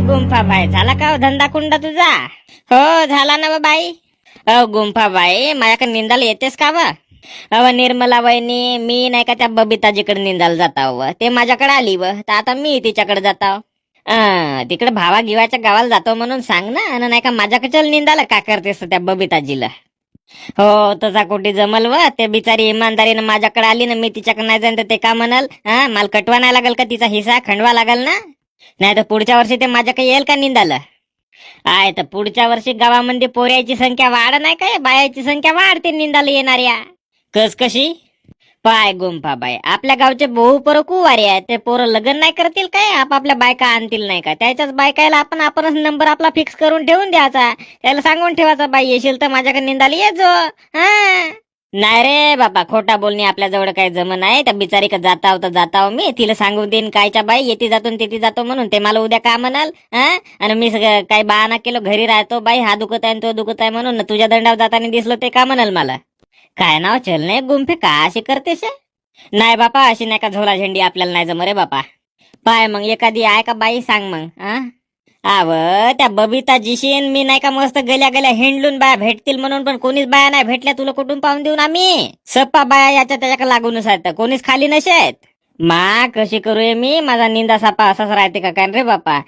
गुंफाबाई, झाला का हो धंदा कुंडा तुझा? हो झाला ना व बाई. गुंफाबाई, माझ्याकडे निंदाला येतेस का व? निर्मला वहिनी, मी नाही का त्या बबिताजीकडे निंदाला जाताव व ते माझ्याकडे आली व, तर आता मी तिच्याकडे जाताव. तिकडे भावा गिवाच्या गावाला जातो म्हणून सांग ना, आणि नाही का माझ्याकडे चल निंदाला का करतेस त्या बबिताजीला. हो तसा कोटी जमल व, ते बिचारी इमानदारीनं माझ्याकडे आली ना, मी तिच्याकडे नाही जाईन तर ते का म्हणाल? मला कटवा नाही लागल का तिचा हिस्सा खंडवा लागल ना? नाही तर पुढच्या वर्षी ते माझ्याकडे येईल का निंदाला? आहे तर पुढच्या वर्षी गावामध्ये पोऱ्याची संख्या वाढ नाही काय, बायाची संख्या वाढते निंदाला येणाऱ्या. कस कशी? पाय गुंफाबाई, आपल्या गावचे बहु पोरं कुवारी आहेत, ते पोरं लग्न नाही करतील काय, आपापल्या बायका आणतील नाही का, त्याच्याच बायकायला आपणच नंबर आपला फिक्स करून ठेवून द्यायचा, त्याला सांगून ठेवायचा, बाई येशील तर माझ्याकडे निंदाला ये जो. नाही रे बाबा, खोटा बोलणी आपल्या जवळ काही जमन आहे. त्या बिचारी का जाताव तर जाताव, मी तिला सांगून देईन कायच्या बाई येते जातो तेथे जातो म्हणून, ते मला उद्या का म्हणाल? आणि मी काही बहाना केलो घरी राहतो, बाई हा दुखत आहे तो दुखत आहे म्हणून, तुझ्या दंडावर जाताना दिसलो ते का म्हणाल मला? काय नाव चल नाही गुंफे, का अशी करतेस? नाही बापा, अशी नाही का झोला झेंडी आपल्याला नाही जम रे बापा. पाय मग एखादी आहे का बाई सांग मग. आव त्या बबिताजीशी मी नाही का मस्त गल्या गल्या हिंडलून बाया भेटतील म्हणून, पण कोणीच बाया नाही भेटल्या, तुला कुठून पाहून देऊन आम्ही? सप्पा बाया याच्या त्याच्या लागूनच आहेत, कोणीच खाली नशेत. मा कशी करू मी, माझा निंदा सापा असाच राहते का काय रे बापा?